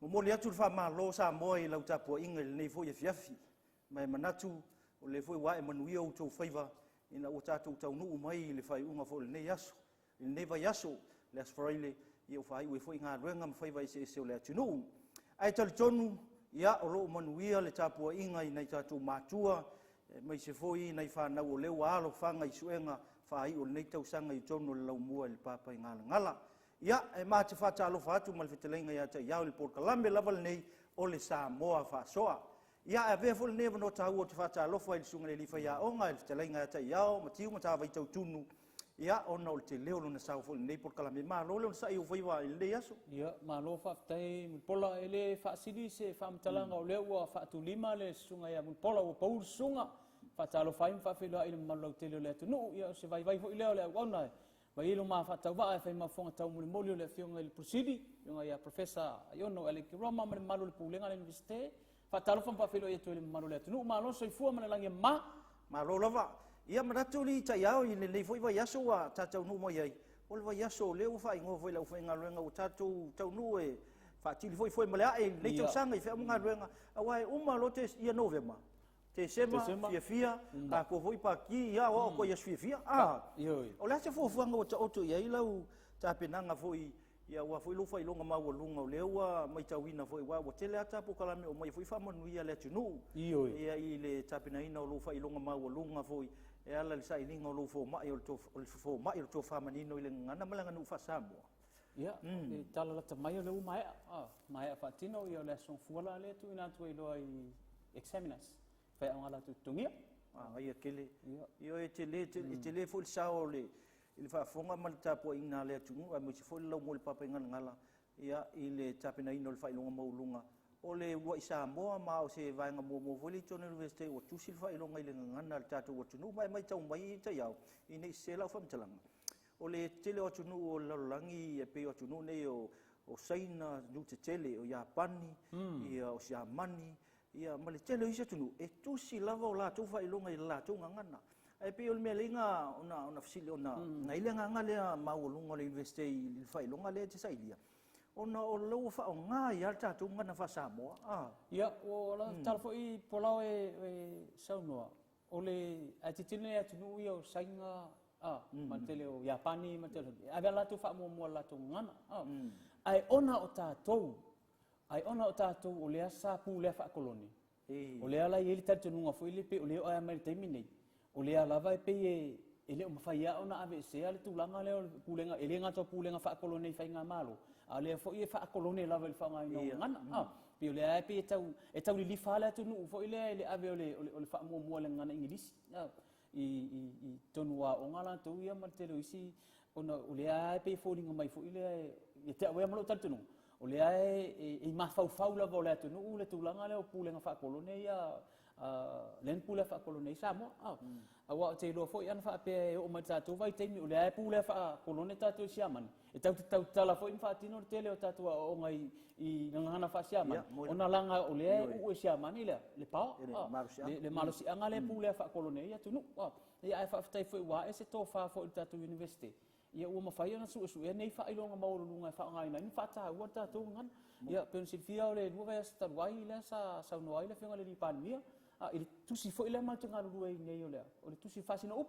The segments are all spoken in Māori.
mo le atu fa ma lo sa mo I lau tapu inga le nei fo ia fiafi mai manatu o le fo wa e manuia o tau faiva ina o tatu tau nu mai le fai unga fo le nei aso le nei vai aso le asfraile ia o fai fo inga ruenga ma faiva se o le atu nu ai tal tonu ia o lo manuia le tapu inga nei tatu matua mai se foi nei fa na o le wa lo fanga I suenga fai o nei tau sanga I tonu le lau mua le papa ngala ia e ma te fata alo fatu mal fetelenga ia te ia le porkalambe lava nei o le Samoa Fa'asoa ia e ve fo le neva no ta o te fata alo fa I sunga le lifa ia o nga le fetelenga ia te ia o matiu mata vai tau tunu ia ona o te leo na sa fo nei porkalambe ma lo le sa I o faiwa le aso ia ma lo fa tai pola ele fa sidi se fa mtalanga o le wa fa tu lima le sunga ia pola o paul sunga fa talo fa fa filo ile malo te le tu no ia se vai fo ile le ona vai ilo ma fa tau va fa ma fonga tau moli le fionga il prosidi yonga ia professor yono ele ki roma ma malo le pulenga le universite fa talo fa filo ia tu le malo le tu no ma lo so fu ma langi ma lo lava ia ma tu li ta ia I le foi vai aso wa ta tau no mo ia o le vai aso le o fa ngo foi la fa ngaluenga o tatu tau no e fa tili foi ma le le tau sanga I fa mo ngaluenga awai uma lo te ia novema te sema fia a ko voi pa ki ia o ko ia fia o la se fo fuanga o to ia lau ta penanga foi ia wa foi lo foi longa ma o lunga o lewa mai tawina foi wa o tele ata po kala me o mai foi fa manu ia le tunu ia I le ta penaina o lo foi longa ma o lunga foi e ala le sai linga o lo fo mai o fo mai o to fa manino ile ngana malanga no fa Samoa ia e tala la mai o le mai fa tino ia le son fuala le tu ina tu I lo I examiners fa ngala tu tungia ia kele io e tele fo sao le il fa fonga mal tapo ina le tungu a mo se fo lo mo le papa ngala ia ile tapena ino le fa ilonga maulunga o le wa Samoa ma o se vai nga mo voli tone university o tu silfa ilonga ile ngana le tatu o tunu mai tau mai ta yau ine se la fam talanga o le tele o tunu o langi e pe o tunu ne o saina nu te tele o Japani ia o Siamani ia male tele isa tunu e tu si lava o la tu fa ilonga I la tu ngana e pe o me linga ona fasili ona na ile nganga le maulunga le university il fa ilonga le te sailia ona o lo fa o nga ia tatu ngana fa Samoa ia o la tal fo I polao e saunoa o le atitine atunu ia o sainga matele o Japani matele ave la tu fa mo la tu ngana ai ona o tatou o le sa pu le fa koloni o le ala I tatu nunga fo ile pe o le o mai terminate o le ala vai pe ele o mafia ona ave se ale tu langa le pulenga ele nga to pulenga fa koloni fa nga malo ale fo I fa koloni lava le fa nga ngana pe o le ai pe tau li fa la tu nu fo ile ave o fa mo le ngana English I tonua o ngala to ia martelo isi ona o le ai pe fo linga mai fo ile te wa malo tatu nu o le ai I mafau la vola tu no le tulanga le o pulenga fa kolonia len pula fa kolonia Samoa wa te lo fo ia fa pe o mata tu vai te o le ai pula fa kolonia tatu Siaman e tau tala fo fa tino tele o tatu o ngai I ngana fa Siaman ona langa o le ai o Siaman le pa le malosi anga le pula fa kolonia tu no ia ai fa tai fo wa e se to fa fo tatu university ia o mafai na su e nei fa ilonga maulunga fa ngai na fa ta o ta tu ngan ia Pennsylvania o le no vai sta wai le sa no ai le fenga le pandemia il tu si fo ile ma tanga lu ai nei o le tu si fa sino up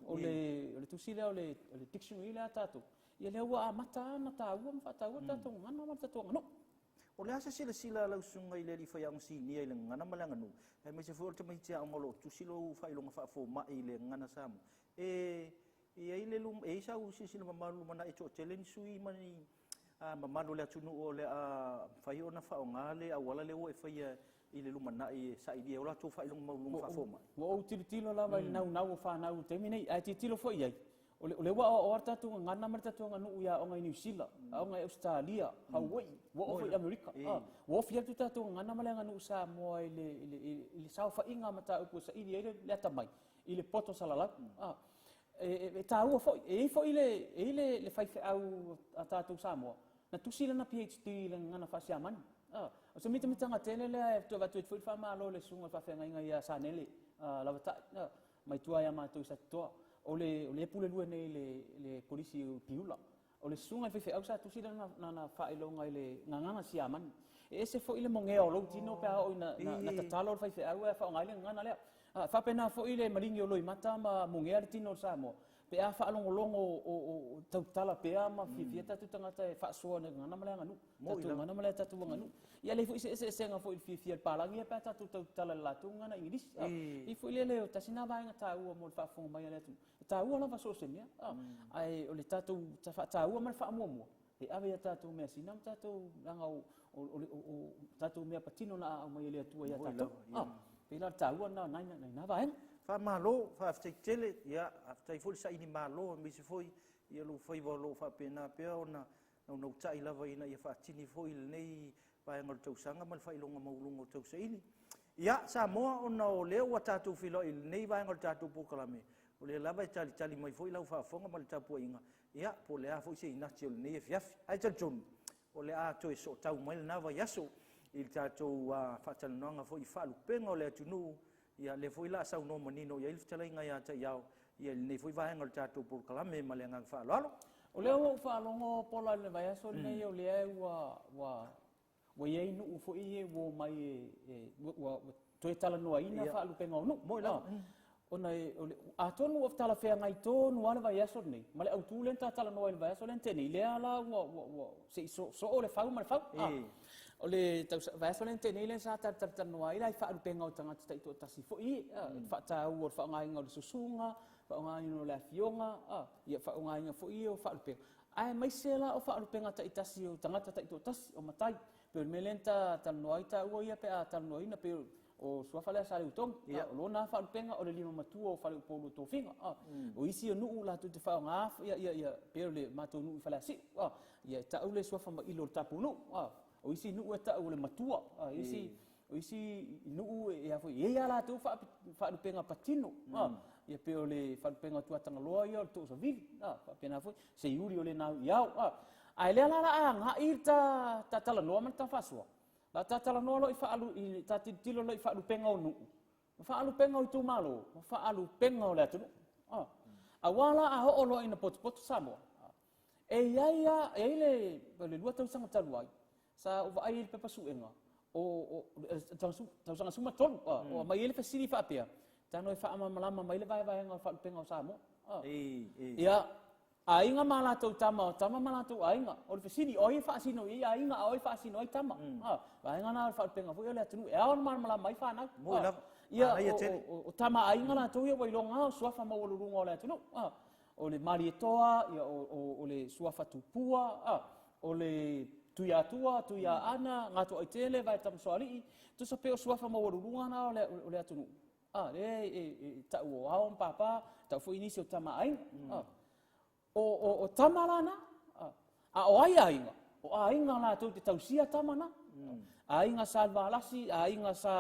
o le tu si le o le dictionary le ta tu ia le wa mata na ta o fa ta o ta tu ngan ma ta tu no o le asa sila la sunga ile li fa yang si ni ile ngana malanga nu e me se fo te mai tia ngolo tu si lo fa ilonga fa fo ma ile ngana Samu ia ile lum e sa usi sila mamalu mana e to challenge sui mani mamalu le tunu o le fai ona fa ngale a wala le o e fai ile lum mana e sa idea ola to fa ilong malu fa foma o tilo la vai nau fa nau terminate a tilo fo ia o le wa o arta tu ngana marta tu nganu ia o ngai New Zealand o ngai Australia Hawaii o fo America o fia tu ta tu ngana mala nganu Samoa ile sa fa inga mata o sa ile le tamai ile poto salala e tau fo ile le fai au atatu Samoa na tu sila na PhD le ngana fa Siaman o se mita nga tele le to va tu fa malo le sunga fa fenga ia sanele la vata mai tua ia ma tu sa to o le pule lu nei le polisi piula o le sunga fe au sa tu sila na failonga ile nganga siaman e se fo ile monge o lo tino pe o na tatalo fe au fa ngai le ngana le fa pena fo ile malingi o lo mata ma monge al tino sa mo pe a fa longo o tautala pe a ma fifieta tu tanga te Fa'asoa ngana mala nganu tu ngana mala tatu nganu ia le fo se nga fo fifia palangi pe tatu tautala la tu ngana English i fo ile le tasina ba nga tau mo fa fo mai le tu tau la fa so se nia ai o le tatu tau ma fa mo e ave tatu me sinam tatu langa o tatu me patino na mai le tu ia tatu pela tau na ba fa malo fa tele ya aftai ful sa ini malo mi se foi ia lo foi lo fa pena pe ona no tsai la vai na ia fa tini foi nei pa ngol tau sanga mal fa ilonga maulungo tau sa ini ya Samoa ona o le wa tatu filo il nei vai ngol tatu pokalame o le lava tali mai foi la fa fonga mal tapu inga ya po le a foi se ina tio nei fiaf ai tjon o le a to so tau mai na va yaso il tatu fa talnanga foi fa lu pengo le tunu ia le foi la sa no manino ia il tala inga ia ta iao ia nei foi vai ngol tatu pokalame malenga fa lalo o le o fa longo pola le vai so nei o le wa ye nu fo i wo mai wa to tala no ina fa lu penga no mo la ona a tonu of tala fe ngai to no ala vai so nei male au tu len tala no vai so len teni le ala wa se so o le fa mal fa o le tau vai so len teni len sa ta no ai lai fa lu penga o tanga ta to ta si fo i fa ta o fa ngai ngol susunga fa ngai no la fionga ia fa ngai nga fo i o fa lu penga ai mai sela o fa lu penga ta itasi o tanga ta to tas o matai pe melenta tal noi ta o ia pe tal noi na pe o sua fale sa le utong lo na fa penga o le lima matua o fale polo to finga o isi no la tu te fa nga ia pe le matu no fale si ia ta o le sua fa ilo tapu no o isi no ta o le matua isi no ia fo ia la tu fa penga patino ia pe o le fa penga tu tanga loa ia to so vil fa pena fo se yuri o le na ia ai le la nga ita tala no man ta Fa'asoa la tala no lo fa alu i tilo lo fa alu penga o nu fa alu penga o tu malo fa alu penga o le tu awala a ho lo ina pot Samoa e ia le lua tau sanga taluai sa o ai le pepa suenga o tau sanga suma ton o mai ele fasili fa apia tano e fa malama mai le vai nga fa penga o Samoa ia ainga malato tama malato ainga o le sini oi fa sino ia ainga oi fa sino i tama ainga na fa penga foi le tunu e on mala mai fa na ia o tama ainga na to ia wai longa so fa mo lu ngo le tunu o le mari toa ia o le suafa tupua o le tuia ana ngato ai tele vai tam soali tu so pe o suafa mo lu ngo na o le tunu le ta o haon papa ta foi inisio tama ainga o tamarana o ainga la tu te tausia tamana ainga sa valasi ainga sa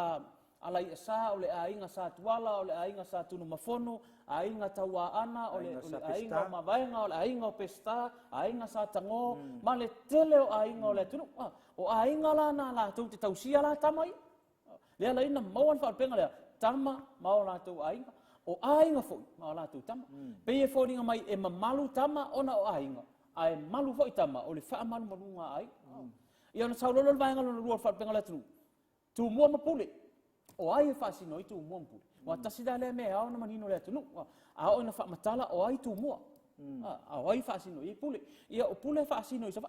alai sa ole ainga sa tuala ole ainga sa tunu mafono ainga tawa ana ole ainga mavaenga ole ainga pesta ainga sa tango male tele o ainga ole tunu o ainga la tu te tausia la tamai le la ina mawan fa penga le tama mau la tu ainga o ainga foi ma la tu tama pe e foi nga mai e mamalu tama ona o ainga ai malu foi tama o le fa malu malunga ai ia na saulo lo vai nga lo ru fa penga la tu mo mapule o ai fa sino tu mo mapule wa tasida le me au na manino le tu a o na fa matala o ai tu mo a o ai fa sino i pule ia o pule fa sino i sa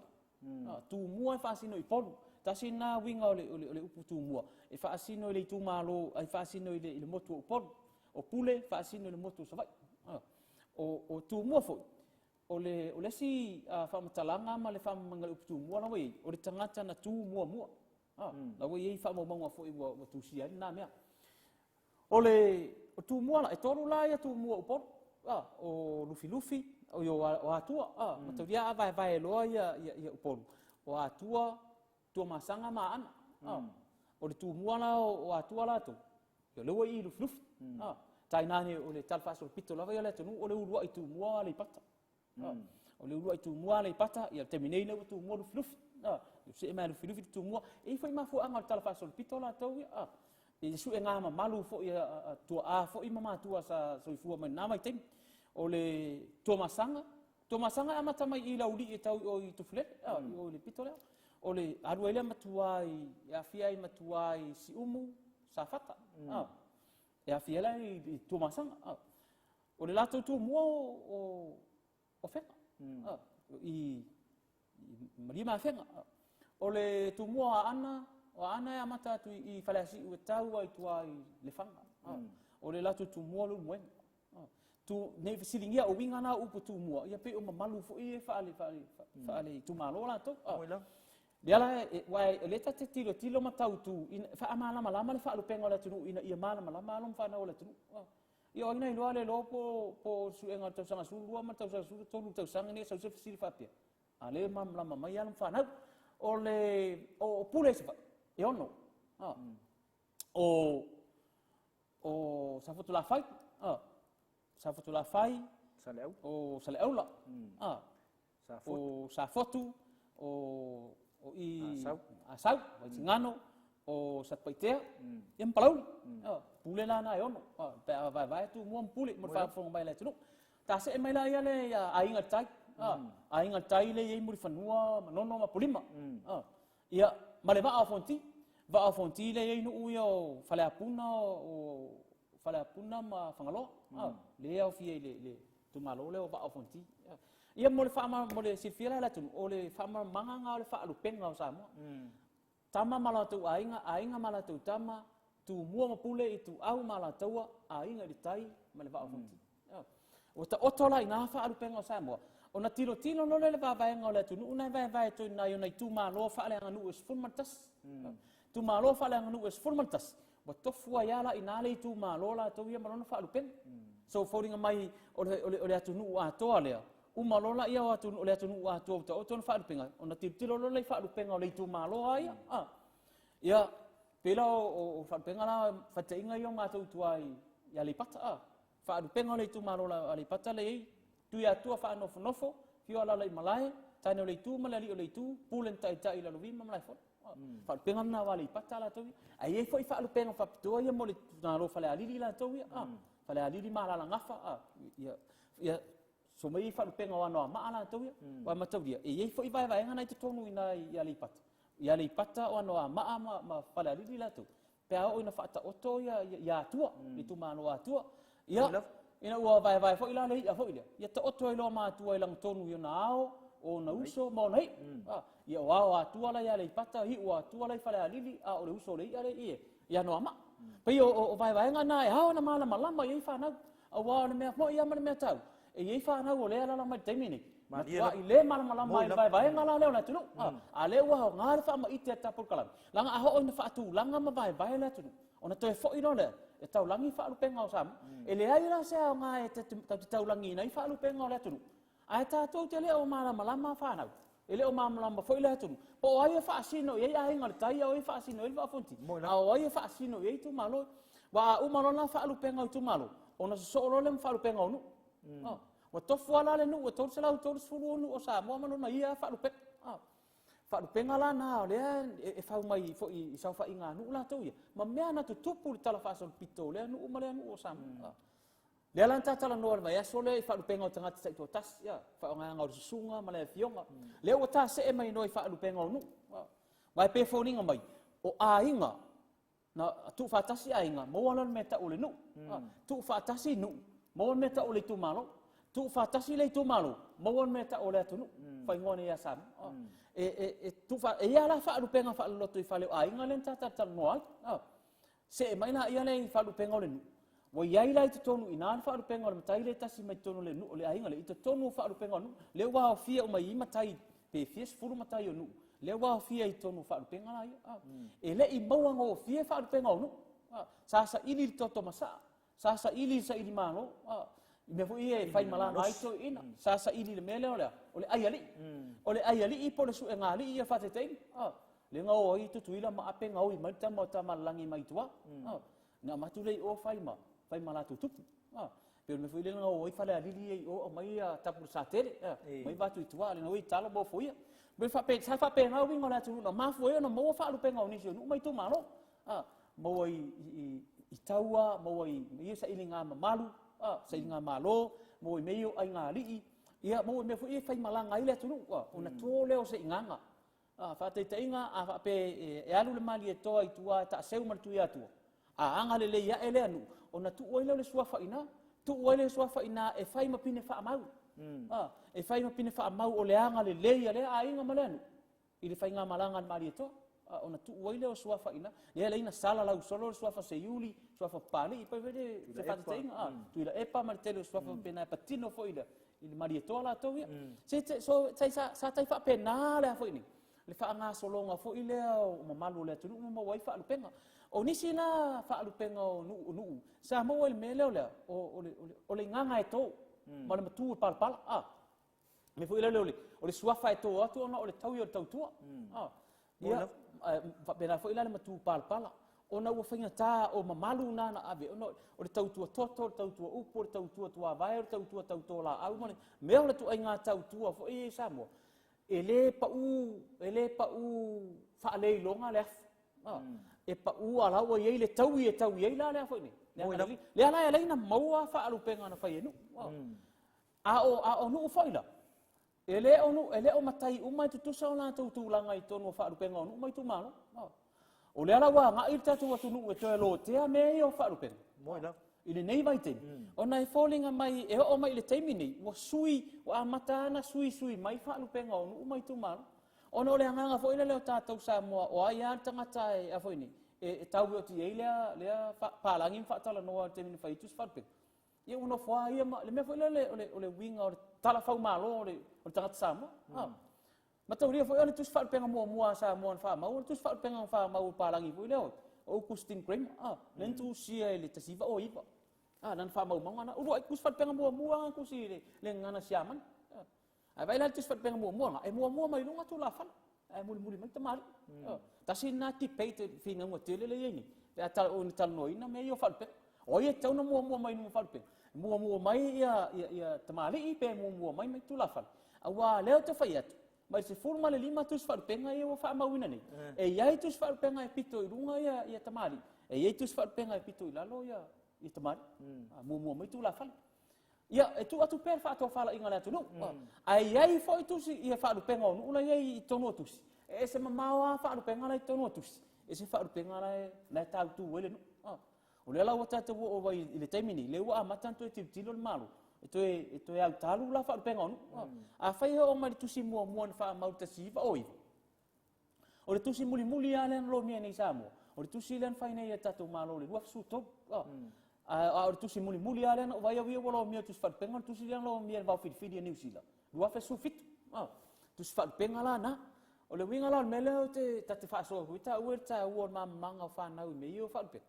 tu mo fa sino i polu tasina winga ole upu tu mo e fa sino le tu malo ai fa sino le motu polu o pule fa sino le motu savai o tu mo fo o le si fa matalanga ma le fa mangal tu mo la we o le tangata na tu mo la we fa mo mo fo o tu sia na me o tu mo la e toru la ya tu mo po o lufi o yo o atua ma to dia vai lo ya po o atua tu masanga ma an o le tu mo la o atua la tu yo le we lufi tainani o le tal Fa'asoa pito lava ia le tonu o le urua i tu mua le pata o le urua i tu mua le pata ia terminei na tu mua luf eu se mai luf tu mua e foi ma fo anga tal Fa'asoa pito la tau ia e su e nga ma malu fo ia tu a fo i mama tu sa so i fu ma na mai tem o le tu masanga to masanga amata mai I lauli e tau o I tufle o le pito le o le aru ele matuai ya fia I matuai si umu safata ya fia la I to masanga o le lato tu mua o fenga I malima fenga o le tu mua ana ya mata tu I falasi u tau ai tuai le fanga o le lato tu mua lu muen tu ne fisilingia o winga na upu tu mua ia pe o mamalu fo I faale tu malo la to Diala wai leta te tilo matau tu fa amala malama le fa lu pengo la tu ina ia mala malama lo fa na ola tu ia ina loa le lo po su enga tau sanga su lua ma tau su tolu tau sanga ni sa se fisili fa pia ale mam lama mai ala fa na o pule se e ono o sa fotu la fai sa fotu la fai Saleu. o saleu la o sa fotu o I asau mai ngano o sa paitea yang palau pule la na ono pe vai tu mo pule mo fa fo mai la tu ta se mai la ia le ainga tai le i muri fanua manono ma pulima ia male va a fonti le i no io fale apuna ma fangalo le au fie le tu malo le va a fonti ia mo le fama mo le sifira la tu o le fama manga o le fa lu penga o sa mo tama mala tu ainga mala tu tama tu mua mapule I tu au mala taua ainga di tai male va fonti o ta otola ina fa alu penga sa mo ona tilo no le va nga le tu una vai tu na yo na tu malo fa le nganu is formantas tu malo fa le nganu is formantas wa tofua yala ina le tu malo la tu ia malona fa alu pen so folding mai o le tu nu a to le uma lola ia o tu le tu nu a to o ton fa alu penga ona tilo le fa alu penga o le tu malo ai ia pela o fa penga la fa te inga yo nga tu ai ya le pata fa alu penga le tu malo la le pata le tu ya tu fa nofo fio ala le malai tane le tu malali le tu pulen tai la lovi malai fo fa penga na wali pata la tu ai foi fa alu penga fa to ia mo le na lo fa le ali la tu fa le ali mala la ngafa ia so mai fa alu penga wa no ma ala tu wa ma tu dia e foi vai nga na tu tonu ina ia le pata o no ma fa le ali la tu pe o ina fa ta oto ya tua ni tu ma no tua ia ina ua vai fo ila nei fo ila ia ta oto ilo ma tu ai lang tonu yo nao o na uso mo nei ia wa tu ala ya le pata hi wa tu ala fa la lili o le uso le ia no ama pe o vai nga na ha na mala malama ia fa na wa na me mo ia ma me tau e ia fa na o le ala ma te mini ma wa ile mala malama vai nga la le na tu ale wa nga fa ma ite ta por kala langa a ho na fa tu langa ma vai la tu ona to fo ilo le e tau langi fa lu penga o sam e le ai la sa nga e tau langi nei fa lu penga o le tu ai ta to te le o mala malama fa na e le o mala malama fo ile tu po ai fa sino e ai ngal tai o fa sino e va fonti a o ai fa sino e tu malo wa u malo na fa lu penga o tu malo ona so lo le fa lu penga o nu wa to fo ala le nu wa to se la to su nu o sa mo no ia fa lu penga fa lu penga la na le e fa mai fo I sa fa inga nu la to ia ma mea na tu tupu le tala fa so pito le nu ma le nu o sam le lan ta tala no ma ya so le fa lu penga o tanga tsa to tas ya fa nga nga sunga ma le fionga le o ta se mai no fa lu penga nu vai pe fo ninga mai o a inga na tu fa tasi a inga mo wala me ta o le nu tu fa tasi nu mo me ta o le tu malo tu fa tasi le tu malo mo me ta o le tu nu fa ngone ya sam tu fa ia la fa lu penga fa lo tu fa le ai ngalen ta no se mai na ia le fa lu penga le wo ia ila I tonu ina fa lu penga le tai le tasi mai tonu le nu le ai ngale I tonu fa lu penga nu le wa fia o mai matai pe fies furu matai o nu le wa fia I tonu fa lu penga la ia e le I mau ngo fia fa lu penga nu sa ili toto masa sa ili sa ili malo me fu ie fai mala mai to ina sa ili le mele ole ai ali I po le su ngali ia fa te tei le ngau I tu tuila ma ape ngau I mai tama langi mai tua na matu le o fai mala tu tupu pe me fu le ngau I fa le ali o mai tapu sa tele mai va tu tua le ngau I talo bo fu ia me fa pe ngau wingo la tu na ma fu ia no mo fa lu pe ngau ni nu mai tu malo mo I taua mo I sa ilinga malu sa ilinga malo mo I meio ai nga li ia mo me fu fai malanga ile tunu ona tole o se inganga fa te inga fa pe e alu le mali e toa i tua ta seu mar tu ia tu anga le ia ele anu ona tu oile le suafa ina tu oile suafa ina e fai mapine fa mau e fai mapine fa mau o le anga le ia le a inga malenu i le fai nga malanga le mali e toa ona tu oile o suafa ina le ina sala lau solo suafa se yuli suafa pali pa vede se fa te inga tu ila epa mar tele suafa pena patino fo ila il mari to la to ia so sa tai fa pena le fo ini le fa nga solonga fo ile o malu le tu mo wai fa lu penga o nisi la fa lu penga o nu sa mo el mele o le nganga e to ma le tu pal me fo ile le o le suafa e to atu ona o le tau o tau tua ia fa pena fo ile le tu pal ona ua whainga tā o mamalu nana ave ona o le tautua toto o le tautua upo o le tautua tua vai o le tautua la au mane mea o le tu ai ngā tautua fo e Samoa e le pa u whaalei longa le afu e pa u ala ua iei le tau iei la le afu ini le ala e leina maua whaalu penga na whai enu a o nuu whaila e le o matai umai tutusa o la tautulanga i tonu whaalu penga o nuu mai tu malo o le ala wa ngai tatu atu nu e toe lo te me o farupen moina ile nei vai te ona e falling mai e o mai le taimi nei wa sui wa matana sui mai farupen o nu mai tu mal ona o le anga fo ile le tatu Samoa o ai ar tanga tai a fo ni e tau o ti le pa langin fa tala no te min fa itu farupen e uno fo ai le me fo ile le wing o tala fa malo o tanga Samoa matauria foi ona tus fal penga mua sa mo fa mau tus fal penga fa mau palangi foi leo o kustin cream len tu sia ele tasiva o ipa nan fa mau mangana o ai kus fal penga mua ku si le ngana siaman vai la tus fal penga mua e mua mai lunga tu la fal e muli mai tamari tasina ti peite finga mo tele le yeni e tal o tal noina me yo fal pe o ye tau no mua mai no fal pe mua mai ia tamari pe mua mai tu la fal awa leo te faiat mai se forma le lima tus far penga e o fa mawina ni e ia tus far penga e pito i runga ia tamari e ia tus far penga e pito i lalo ia tamari mo mai tu la fal ia e tu atu per fa to fala inga la tu no ai foi tu ia fa lu penga no una ia tono tu e se mamawa fa lu penga la tono tu e se fa lu penga la ta tu wele no o le la wata te o vai le temini le wa matanto e tilo malu e toe au talu la fa penga onu a fai o mai tusi mua fa mau tasi fa oi o le tusi muli ale lo mia nei Samoa o le tusi len fai nei tatu malo le wa su top o le tusi muli ale o vai wi o lo mia tusi fa penga tusi len lo mia va fidi New Zealand wa fa su fit tusi fa penga la na o le winga la mele o te tatu fa so huita uerta o manga fa na me io fa pe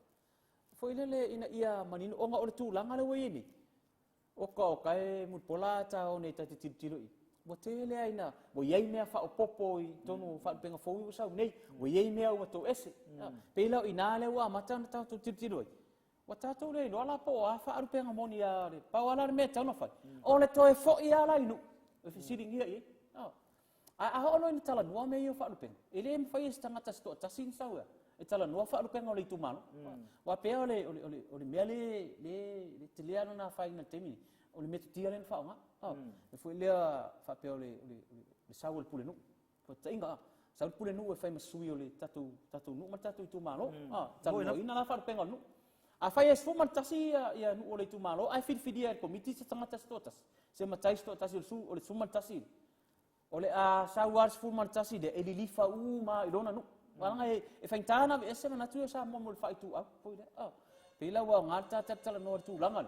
foi le ina ia manino o nga o le tu langa le we ni o kai mu pola ta o nei tati tilo i wa tele aina mo yei mea fa o popo i tonu fa penga fo u sa nei o yei mea o to ese pe la ina le wa mata ta to tilo i wa ta to le lo la po a fa ar penga moni a le pa wala me ta no fa o le to e fo i ala inu e fi sitting here i a o no ni tala no me yo fa penga ele me fa is tanga ta sto ta sin sa wa e tala no fa penga o le tu malo wa pe o le mele le tiliano na fa ina temi o le metu tia len fa nga e foi le fa pe o le saul pule no ko tinga saul pule no e fa masui o le tatu no ma tatu tu malo tala ina la fa penga no a fa es fu ma tasi ya no o le tu malo ai fidia committee se tanga tas totas se matai totas o le suma tasi o le a sawars fu ma tasi de elilifa ma ilona no wala e faintana e se na tu sa mo fa tu a foi de pela wa ngata tala no tu langal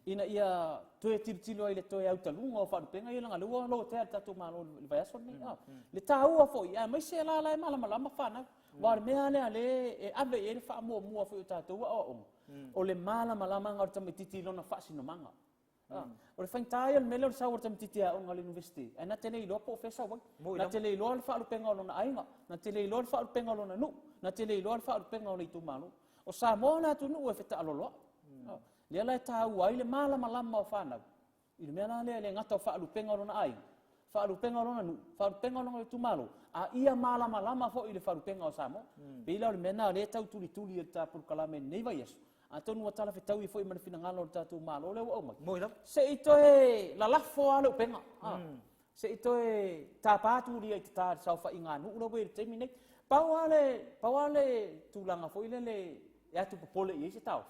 ina ia toe tirtilo ile toe au talunga o fa penga ia langa lo lo te tatu malo vai aso ni le tau fo ia mai se la mala fa na wa me ale e ave e fa mo fo tatu o le mala ngar tamititi lo na fa sino manga o le faintai al melo sa orta mtitia on al university ana tele lo professor wa na tele lo al fa penga lo na ainga na tele lo al fa penga lo na nu na tele lo al fa penga lo tu malo o Samoa na tu nu e feta alolo le la ta wai le mala o fa na ile mena le ngata fa penga lo na ai fa penga lo na nu fa penga lo tu malo a ia mala fo ile fa penga o Samoa bila le mena le tau tuli e ta por kalame nei vai yesu tonu atala fetau I foi man finangalo tatu malo le o mai Moi la. se ito e la lafo ale penga se ito e tapatu dia I ta sa fa inga nu lo we te mine pawale tulanga foi le ya tu popole I se tau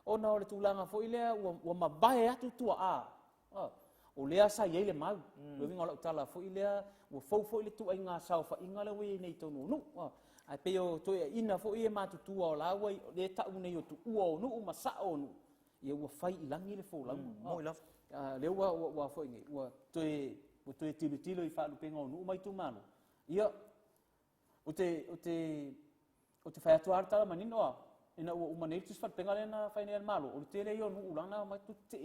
ona o le tulanga foi le o mabae atu tua o lea sa ye le mau we vinga lo tala foi le o fo le tu inga sa fa inga le we nei tonu nu ai pe o to ina fo I ma tu o la we le ta u nei o tu o nu ma sa o nu ye o fai I langi le fo lang Moi la. le wa fo ngi wa to tilo I fa lu penga o nu mai tu mano ia o te fa atu arta manino ina o manei tu fa penga le na fa nei malo o te le yo nu ulanga mai tu te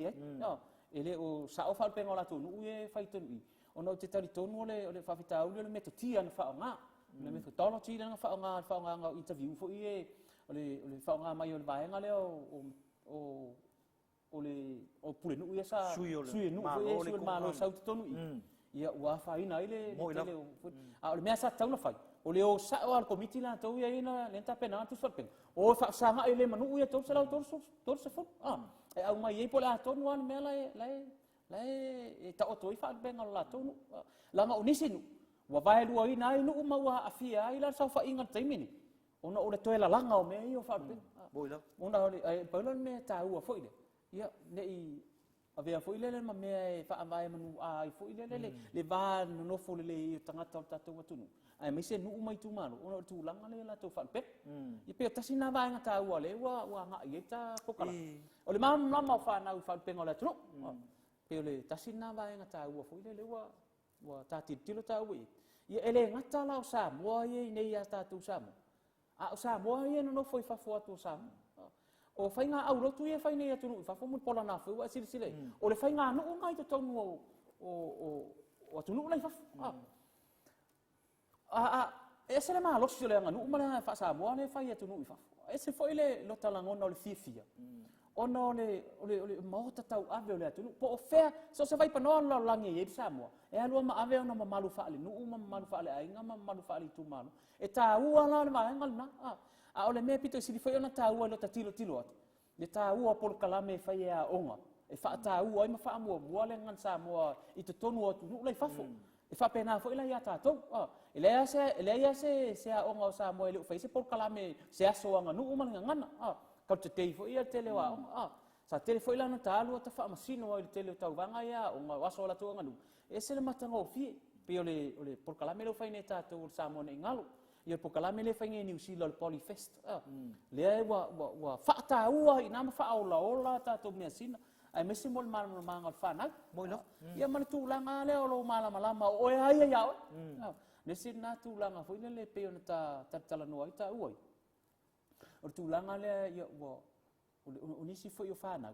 ele o sa o fa penga la tu nu ye fa tu I ona te tari tonu le fa fita u le me tia na fa nga le methodology na fa nga interview fo I le fa nga mai o le vaenga le o pule nu ia sa Sui nu fo le malo sa tonu I ia wa fa ina ile o le mea sa tau na fai o le o sa o al committee la tau ia ina le ta pena tu sorpen o fa sa nga ile manu ia tau sa la tor se fo e au mai e pola tonu an me la ta o toi fa ben la tonu la nga unisinu wa vai lu ai nai nu ma wa afia ai la sa fa inga taimini ona o le toela langa o me io fa ben ona ai pelo me ta u fo ile ia nei avea fo ile ma me fa vai manu ai fo ile le va no fo le tangata tatu watunu ai me se nu mai tu mano ona tu langa le la to fa pe I pe tasina vai nga ta u le wa nga ia ta kokala o le mam fa na u fa pe ngola tu pe le tasina vai nga ta u fo ile le wa ta tilo ta u ia ele ngata la o sa mo ye nei ya ta tu sa o sa mo ye no foi fa fo tu sa o fai nga au rotu ye fai nei atu fa fo mo pola na fo wa sile o le fai nga no ngai to tonu o atu no lai fa ese le malo si le nga no ma fa sa mo ne fai atu no fa ese foi le lo tala ngona o le fifia ona ole mo tau ave ole atu po ofea so se vai pa no la langi e sa mo e alu ma ave ona ma malu fa le no ma malu fa le ai nga ma malu fa le tu malo e ta u ala le ma ngal na a ole me pito si foi ona ta u lo ta tilo atu le ta u por kalame fa ia onga e fa ta u ai ma fa mo le ngan sa mo I te tonu atu no le fa fo e fa pena foi la ia ta to ele ia se a onga sa mo ele fa se por kalame se aso nga no ma ngana ka te tei fo ia tele wa sa tele fo ila na talu ta fa masino o tele tau vanga ia o nga waso la tu nganu e se le matanga o fi pe ole por kala melo fa ne ta to sa mo ne ngalo ia por kala mele fa nge New Zealand Polyfest le wa fa ta u ina ma fa ola ta to me sina ai me simol mal fa na mo no ia man tu langa le o mala o ai ia ne sina tu langa fo le pe ona ta tala no ai ta u o tulanga le ia o nisi fo yo fana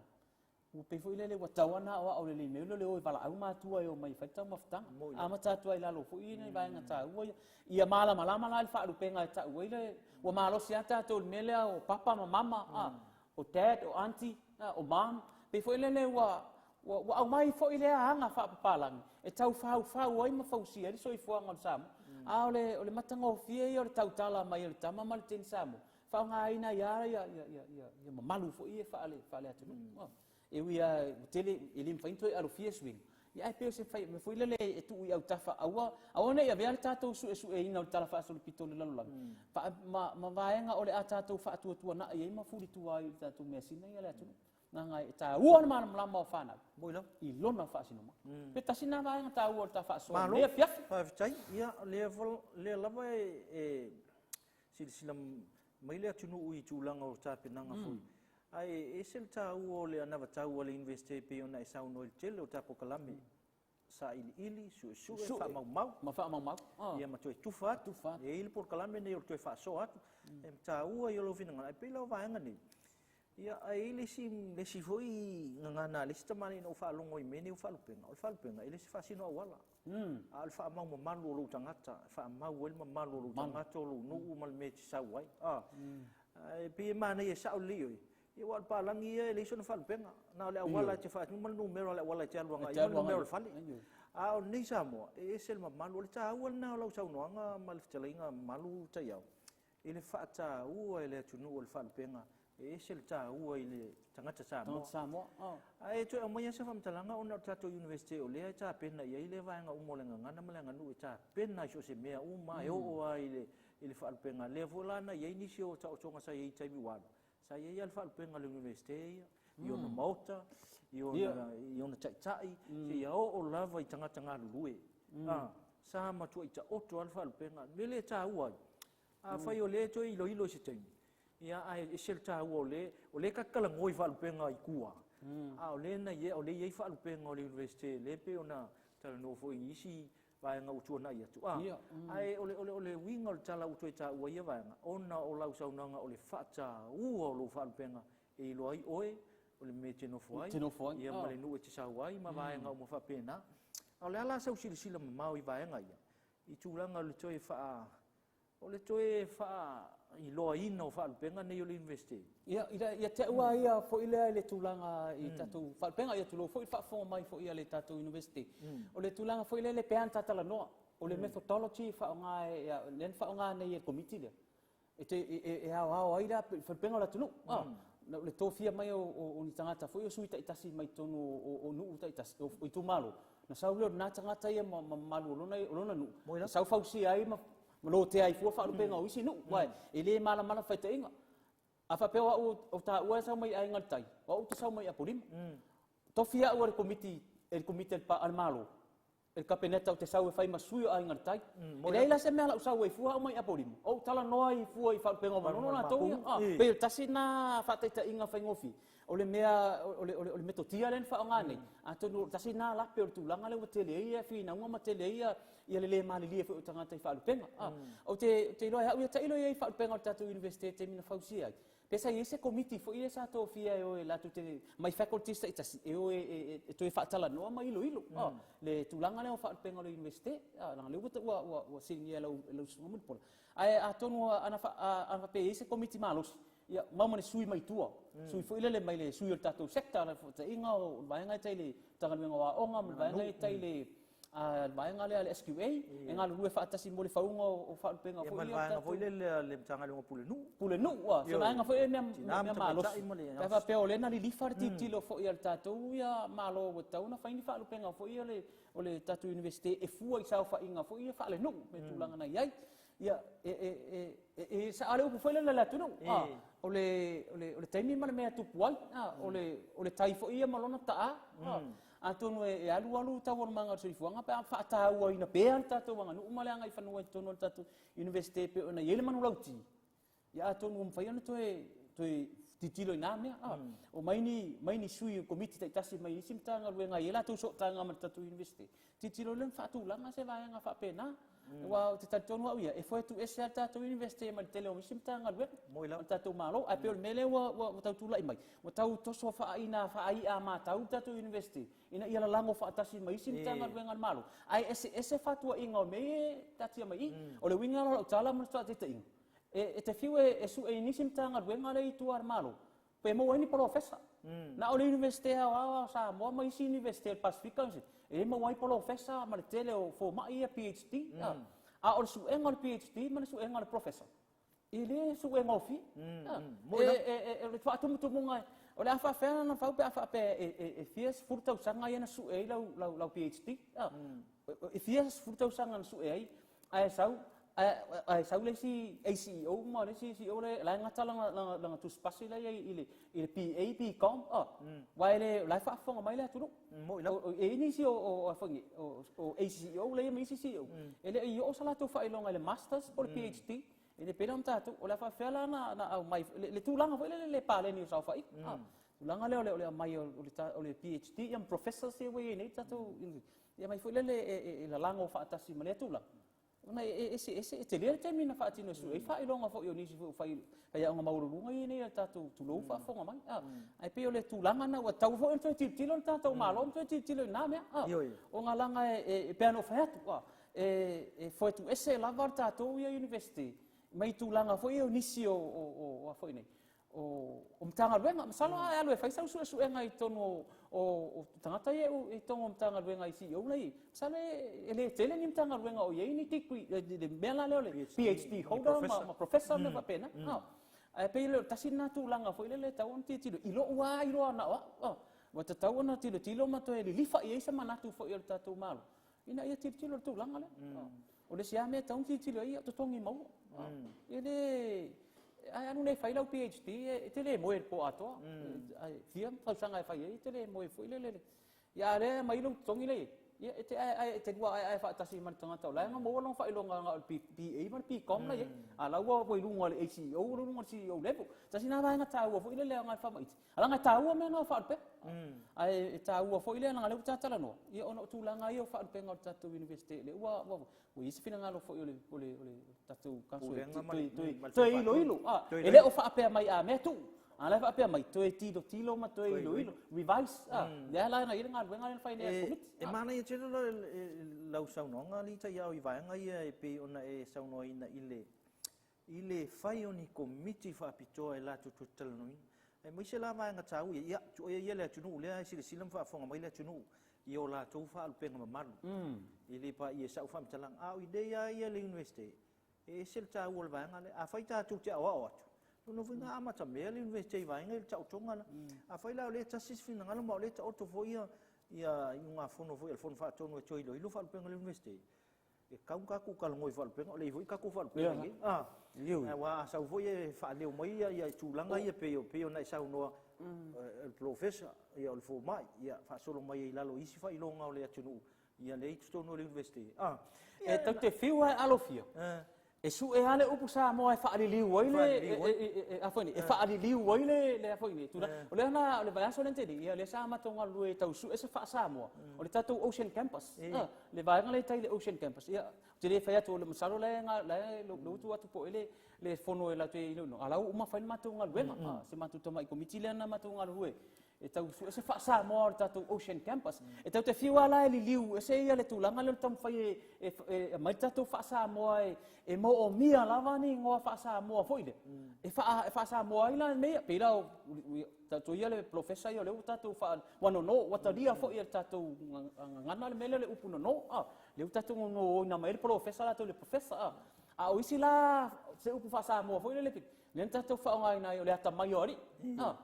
o pe fo ile wa tawana o le me le o vala au ma tu o mai fata mafta ama ta tu ai la lo fo ina ba nga ta o ia mala la fa lu penga ta o ile o malo sia ta to mele o papa ma mama o dad o auntie o mom pe fo ile le wa au mai fo ile anga fa papalang e tau fa o ai ma fo sia so I fo ngal sam o le matanga o fie o le tau tala mai o tama mal tin samo fa nga ina ya malu fo I fa le atu e wi tele elim fa into alu fie swing ya pe se fa me fo ile e tu I au tafa awa ne ya vea tato su e ina tala fa so pito le lalu fa ma vaenga o le atato fa tu na e ma fu tu ai tato mesina ya le atu na ngai ta uan ma ma fa na boilo I lona fa sino ma pe tasina vaenga ta u ta fa so le fiaf fa fitai ia level le lava e silsilam mai le tunu ui tulanga o ta penanga foi ai esel ta o le ana ta o le investe pe ona sa no il tele o ta pokalami sa ili su fa mau ia ma toi tufa e il pokalami ne o toi fa so at em ta o yo lo fina ai pe lo va ngani ia ai le si foi ngana le stamani no fa longo I meni o fa lupenga ele si fa sino wala al fa mau malu lo tangata fa mau el malu lo tangata lo no mal me sa wai ai pe mana ia sa li ia wal pa langi ia le so fa lupenga na le wala te fa mal numero le wala te luanga ia numero fali o ni sa mo e sel malu le ta wal na lo sa no nga mal tsalinga malu ta ia ele fa ta ele tunu o fa lupenga sel cha ua ile tangata Samoa. Samoa. Ai tu amoya se fam talanga ona tato university o le cha pena ia ile vai nga umolenga ngana malenga nu cha pena so se mea uma o ile fa penga le volana ia inisio cha tonga sa ia taimi wan. Sa ia fa penga le university io na mota io na chai se ia o lava i tangata nga lue. Sa ma tu ita oto alfa penga mele cha ua. Fa yo le to ilo se taimi. Ia ai sel cha o le ka kala ngoi fa penga i kua. O le na ye o le ye fa penga o le university le pe ona tala no fo isi vai nga utu na ia tu. Ai o le winga tala utu cha o ia vai nga ona o lau sa nga o le fa cha o lo fa penga e lo ai oe o le me tino foi. Ia ma le no e sa wai ma vai nga o mo fa pena. O le ala sa sila mau i vai nga ia. I tulanga le toi fa o le toi fa i loa ina o whaalpenga nei o le university. Ia te ua ia fo ile le tūlanga i tatu whaalpenga ia tulo fo i whaafonga mai fo ia le tatu university. O le tūlanga fo ile le pean tatala noa. O le methodology whaonga nei e committee lea. E hao aira whaalpenga o la tunu. Le tōwhia mai o ni tangata fo i suita i tasi mai tonu o nuu ta i tasi o i tūmalo. Na sau leo nā tangata ia malu o lona nuu. Sau fausi ai lo te ai fu fa penga o isi nu wai ele mala fa te inga afa pe o ta ua sa mai ai ngaltai o tu sa mai apolim to fia o el comité pa al malo el capeneta o te sa fai masui ai ngaltai ele la se mala sa fu o mai apolim o tala noi fu i fa penga no na to pe tasina fa te inga fa ngofi o le mea o le metotia len fa ngane atonu tasina la pe o tu langa le tele ia fi na ngoma tele ia ia le mali lia fo tangata i falu penga o te lo ia te ilo ia falu penga tatu university te mina fausia pesa ese committee fo ia sa to fia o la tu te mai faculties ta e to e fatala no mai ilo le tulanga le falu penga le university na le wa sinia lo sumo pol ai atonu ana pe ese committee malos ia mama ne sui mai tua sui fo ile le mai le sui o tatu sector na fo te inga o vai ngai tai le tangaluenga wa onga vai ngai tai le vai ngale ale SQA e ngalo lue fa atasi mo le faunga o fa penga fo ia fo ile le tangaluenga pule nu wa so nga fo me malo fa pe ole na li farti tilo fo ia tatu ia malo o tau na fa ni fa penga fo ia le o le tatu university e fu i sa fa inga fo ia fa le nu me tulanga na ia ia sa ale o fo ile la tunu o le taimi mana mea tupu ai o le tai fo ia malona taa atonu e alu tau manga so ifuanga pa fa tau ina pe tatu manga nu male anga ifanu e tonu tatu university pe ona yele manu lauti ya atonu mfai ona toe titilo ina me o maini sui committee tai tasi mai simtanga luenga yela tu so tanga ma tatu university titilo len fa tu langa se vai anga fa pena wa te tonu au ia e foi tu ese tatu university ma tele o simtanga luenga tatu malo a pe mele wa tau lai mai wa tau to so fa ina fa ai a ma tau tatu university ina ia lango fa tasi mai simtanga luenga malo ai ese fa tu inga me tati mai o le winga lo tala mo sta te inga e te fiu e su e nisim tanga luenga le tu armalo pe mo ni professor na o university a sa mo mai si university Pacifica e mo wai professor ma tele o fo mai PhD a o su engal PhD ma su engal professor ile su engal fi e le fatu mutu monga o le afa fena na fa pe e fies furta usanga ia na su e lau PhD e fies furta usanga su e ai sau ai sau le si ACO ma le si o le la ngata langa tu spasi la ile PAP.com wai le la fa fonga mai le tu mo e ni si o fongi o ACO le mi si ele io sala to fa ilonga le masters or PhD ele pelam tatu o la fa fela na mai le tu langa le pa le ni sa fa tu langa le mai o le PhD am professor se we ni tatu ia mai foi le la langa fa tasi ma le tu la na ese te le te mina fa tino su e fa ilonga fo yo ni fa ia nga maurulunga i nei tatu tu lo fa fonga mai ai pe ole tu langa na wa tau fo ento tilo tatu malo ento tilo na me o nga langa e pe no fa tu e foi tu ese la varta to ia university mai tu langa fo yo nisi o foi nei o mtanga luenga masalo alo e fai sau su enga i tono o tangata e tono mtanga luenga i si o nei sale ele tele ni mtanga luenga o ye ni tikui de mela le PhD holder ma professor le va pena ai pe le tasina tu langa foi le tau on tilo ilo wa ilo ana wa ta tau na tilo ma to e lifa ia sa manatu foi le tatu malo ina ia tilo tu langa le o le sia me tau tilo ia to tongi mau ele ai anu nei fai lau PhD te le mo e po ato ai fiam fa sanga fai te le mo e foi le ya le mai lu tongi le ia te gua ai fa tasi man tanga tau la nga mo long fa ilonga nga PA man pi kom la ye ala wa poi lu ngol CEO lu ngol CEO level tasi na ba nga tau fo ile le nga fa mai ala nga tau me no fa pe ai tau fo ile nga le ta tala no ia ono tu la nga ia fa pe nga tatu university le wa isi fina nga lo fo ile tatu kaso to ilo ele o fa pe mai a me tu ala fa pe mai to tilo ma to ilo revise le ala na ile nga wenga le fa ne commit e mana ia tele lau sau no nga li ta ia i vai nga ia e pe ona e sau no ina ile fai oni committee fa pito e la tu total no e mo se la vai nga tau ia ia le tunu le ai sile silam fa fonga mai le tunu io la tu fa al penga malu ile pa ia sau fa mtalang a idea ia le university e sel tau ol vai nga le a fai ta tu te o no vinga ama ta me le university vai nga tau tonga a fai la le tasis fina nga mo le ta auto fo ia nga fono foi el fono fa tonu e toilo ilu fa penga le university e kau ka ku kal ngoi fa penga le voi ka ku fa penga liu wa sa foi e fa le mai ia tu langa ia pe na sa no el professor ia el fo mai ia fa solo mai la lo isi fa ilonga le atunu ia le tonu le university e tau te fiu alo fio e su e ale upu sa mo e fa ali liu wai le a foi ni e fa ali liu wai le a foi ni tu o le na le vai aso lente ia le sa ma tonga lu e tau su e se fa sa mo o le tatu Ocean Campus le vai nga le tai le Ocean Campus ia te le fa tu le masalo le nga le tu atu po ele le fono e la te no ala uma fa ma tonga lu se ma tu toma i committee le na ma tonga lu e tau su e se fa sa mo tatu Ocean Campus e tau te fiwa la e liu e se ia le tulanga le tam fa e mai tatu fa sa mo e mo o mia lava ni ngoa fa sa mo foile e fa sa mo ai la me pe la tatu ia le professor ia le tatu fa wano no wataria fo ia tatu ngana le mele le upu no le tatu no na mai le professor la to le professor a o isi la se upu fa sa mo foile le le tatu fa ngai na le ata mai ori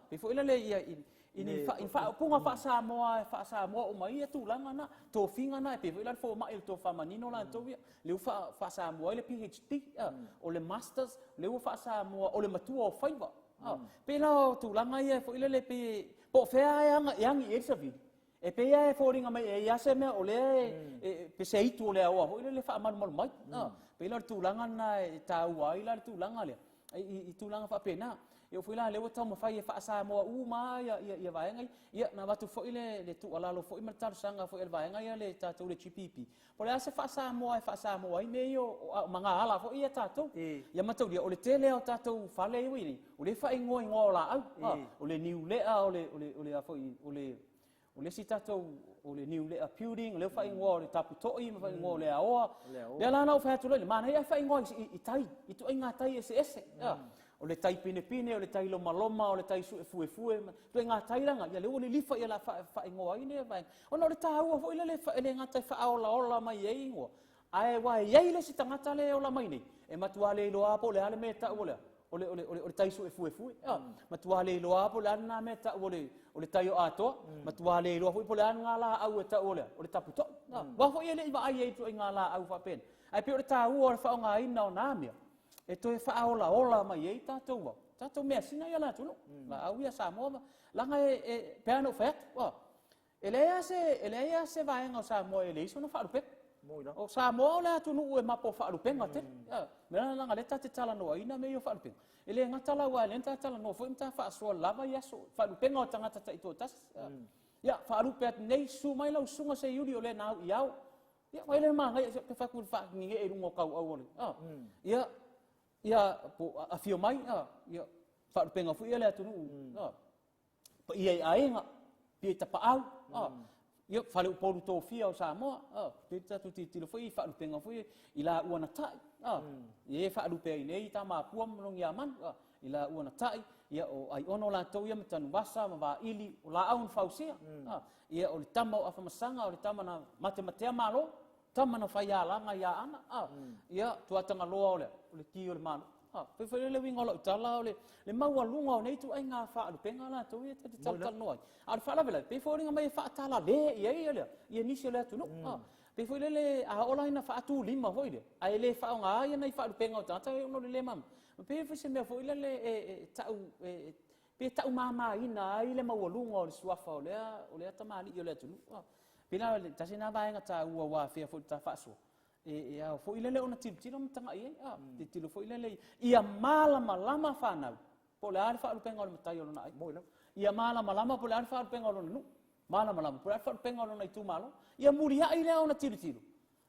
pe foile le ia in fa punga fa sa mo o mai tu langa na to finga na pe vela fo mai to fa manino la to le fa sa mo le PhD o le masters le fa sa mo o le matua o faiva pe la tu langa ia fo ile le pe po fe yang i exavi e pe ia fo ringa mai ia se me o le pe se itu le o ile le fa man mai pe la tu langa na ta wa ile tu langa le i tu langa fa pena eu fui lá leu tau mafai fa sa mo uma ia vai ngai ia na watu foi le tu ala lo foi martar sanga foi el vai ngai le ta tu le chipipi por essa fa sa mo ai meio manga ala foi ia ta tu ia matau dia o le tele o ta tu fa le wi o le fa ngoi ngola o le niu le o le foi o le sita tu o le niu le appealing le fa ngoi le tapu toi fa ngoi le aoa le la na fa tu le mana ia fa ngoi i tai i tu inga tai ese o le tai pine o le tai loma o le tai fue tu nga tai langa ia le o le lifa ia la fa ingoa ine vai ona le taua fo ile le fa ele ngata fa ola mai ei ngo ai wa ei le sitangata le ola mai ni e matua le loa po le ale meta o le tai fue matua le loa po le ana meta o le tai o ato matua le loa po le ana la au eta o le taputo wa fo ile va ai tu nga la au fa pen ai pe o le taua fa nga ina na mia e to e fa ola mai ei tatou mea sina ia la tunu la au ia Samoa langa e peano fet ele ia se vai ngo Samoa ele iso no fa rupe o Samoa la tunu e mapo fa rupe ngate me langa le tate tala no ina me yo fa rupe ele ngata la wa le tala no fo imta fa so lava ia so fa rupe ngo tanga tata ito tas ia fa rupe nei su mai lo sunga se yuri ole na iau ia mai le ma ngai ke fa ku fa ngi e rungo kau au ia po a fio mai ia fa penga fu ia le tunu pa ia ainga pi ta pa au ia fa le po to fia o Samoa pi ta tu ti lo foi fa penga fu ila uana tai ia fa lu pe nei ta ma puam long yaman ila uana tai ia o ai ono la to ia matan wasa ma va ili la au fausia ia o le tama o fa masanga o le tama na matematia malo tama na fa ia langa ia ana ia tu atanga loa ole ki ole manu pe foi le winga lo tala le mau lunga nei tu ai nga fa lu penga la tu e te tal noi al fa la vela pe foi nga mai fa tala le ia ni se le tu no pe foi le a ola ina fa tu lima foi le ai le fa nga ia nei fa lu penga tata no le mam pe foi se me foi le tau pe tau mama ina ai le mau lunga o le suafa o le tamali yo le tu pina le tasina ba nga ta wa fe foi ta fa so a foi le ona tilo tanga ia te tilo foi le ia lama fanau po le alfa lu penga le tai ona ai mo ia lama po le alfa lu penga ona nu lama po le alfa lu penga ona i tu malo ia muria ai le ona tilo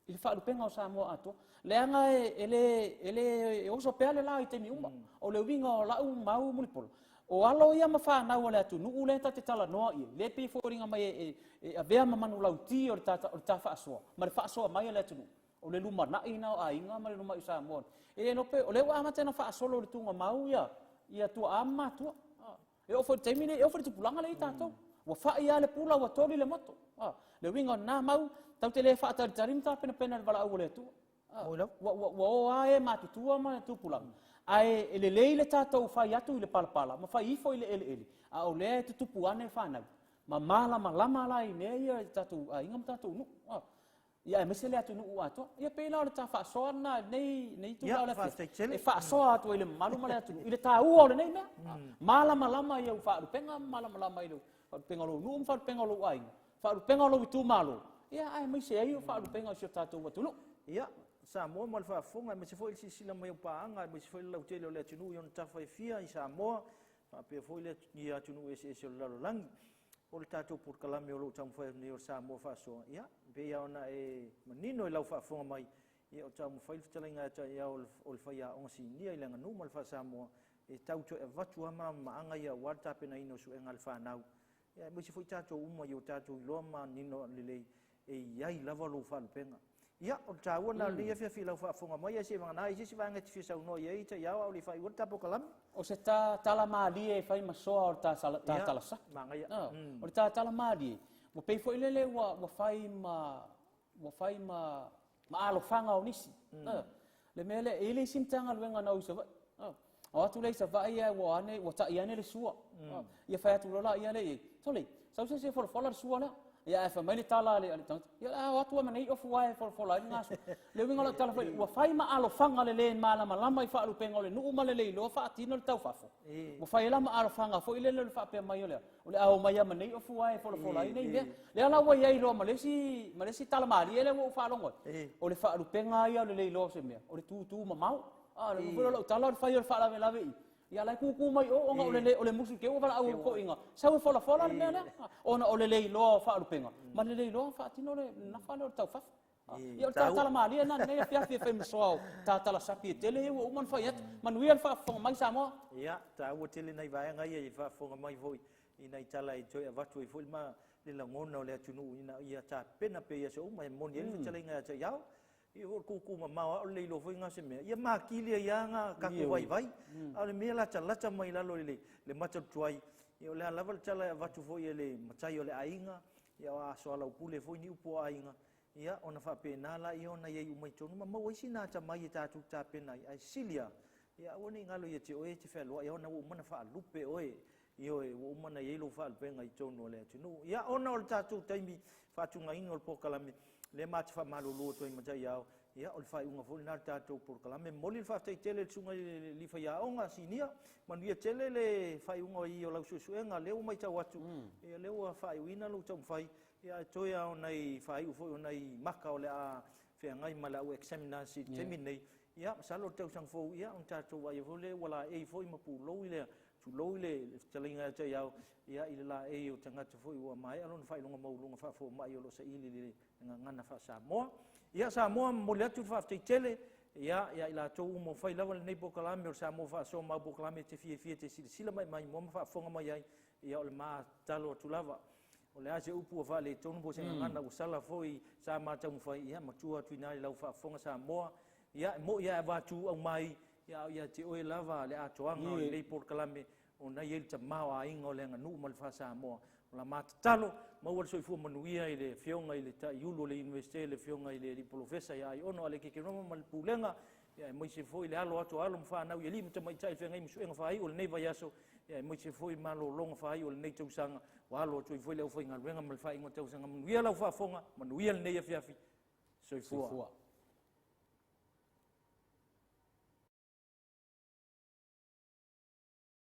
il fa lu penga o Samoa ato le anga ele o so pele la i te mi uma o le winga o la mau mulipolo o alo ia mafanau le atu nu le ta te tala noa ia le pe foringa mai a vea manu lauti o ta Fa'asoa ma le Fa'asoa mai le atu o le luma na ina o ainga ma le luma i Samoa e no pe o le wa mate na Fa'asolo le tunga mau ia tu ama tu e o fo termine e o fo tu pulanga le tato wa fa ia le pula wa tori le moto le winga na mau tau te le fa ta tarimta pena bala o le tu wa ai ma tu ma tu pulanga ai ele le tato fa ia tu le palapala ma fa i fo ile ele a o le tu puane fa na ma lama la ine ia tatu inga tatu nu ia me se le atu nu ato ia pe la ta Fa'asoa na nei tu la e Fa'asoa atu ile malu male atu ile ta u le nei me lama ia fa lu penga lama ile fa penga lo nu fa penga lo ai fa penga lo tu malo ia ai me se ai fa lu penga se tatu wa tu nu ia Samoa mal fa fonga me se foi si sila mai pa anga me se foi la utele le tunu yon ta fa fia i Samoa fa pe foi le ia tunu ese la lang o le tatu por kalame o lo tam fa ni o Samoa Fa'asoa ia be ia ona e manino i lau fa fonga mai ia o tam fa talinga ta ia o fa ia on si ni ai langa no mal fa Samoa e tau to e vatu ama anga ia warta pe na ino su engal fa nau ia me se foi tatu uma yo tatu loma nino lele e ia lava lo fa penga ia o tau na le fi lau fa fonga mai se vanga nai se vanga ti sa no ia ita ia o le fa i tapo kalam o se tala mali e fai masoa o ta tala sa manga ia o ta tala mali mo pe foi lele wa fai ma alo fanga o nisi le mele ele simtanga luenga na usa o atu le sa vai ia wa ane wa ta ia ne le sua ia fa atu lola ia le tole sa se for folar sua la ia fa mai tala le tang ia o atu ma nei of wa for folar ngas le winga la tala foi wa fai ma alo fanga le lama i fa lu penga le nu ma le lo fa tino tau fa fo wa fai la ma alo fanga foi le fa pe mai le o le au mai ma nei of wa for folar nei le ala wa ia lo ma le si tala mali ele wo fa longo o le fa lu penga ia le lo se me o le tu ma mau le mo lo tala fa ia fa la ve ia lai ku mai o nga o le musu ke o vala au ko inga sa o fola le mena ona o le lo fa rupenga ma le lo fa tino le na fa le tau fa ia ta tala mali na ne fia mso ta tala sapi tele o man fa yat man wi fa fo mai Samoa ia ta o tele nei vai nga ia fa fo mai voi ina itala i joy avatu i fulma le la ngona o le tunu ina ia ta pena pe ia so mai mon ia tele nga ta yao ia ku ma o le lo foi nga se me ia ma kili ia nga ka ku vai ale me la chala mai la lo le macha tuai ia le level chala vatu foi le machai le ainga ia a so la pule foi ni upo ainga ia ona fa pena la ia ona ia mai tonu ma mo sina cha mai ta tu ta pena ai silia ia oni ngalo ia ti o e ti fe lo ia ona o mana fa lupe oe io e o mana ia lo fa penga i tonu le tunu ia ona o ta tu taimi fa tu ngai ngol po kala le mat fa malulu to i machai ia o fai unga fo na tatou por kala me moli fa te tele tsunga li fa ia onga sinia man ia tele le fai unga i o lau susuenga leu mai tau atu ia leu fai uina lu tau fai ia toia onai fai ufo onai maka o le a fe ngai mala o examinasi terminate ia salo tau sang fo ia on tatou ai fo le wala e fo i mapu lo ile tu lo ile telinga te ia ile la e o tanga te fo i wa mai alon fai lunga mau lunga fa fo mai o lo sa ili ngana fa Samoa ia Samoa mo le atu fa tele ia ila to mo fai lava nei po kala me Samoa Fa'asoa ma po kala me te fie te sila mai mo fa fonga mai ai ia o le ma talo tu lava o le ase upu fa le tonu po se ngana o sala foi sa ma tau fai ia ma tua tuina lau fa fonga Samoa ia mo ia va tu au mai ia te o lava le atoanga nei po kala me o na yel ta ma wa ingo le nganu mal fa Samoa la matatalo ma ua soifua manuia i le fionga i le taiulu le universite le fionga i le profesa ia ai ono ale kekenoma ma le pulenga ia mai se foi le alo ato alo mfanau ia limu tama itai fengai musuenga fai o le nei vai aso ia mai se foi malo longa fai o le nei tausanga wa alo atu i foi le au fai ngaluenga ma le fai ingo tausanga manuia lau faafonga manuia le nei afiafi soifua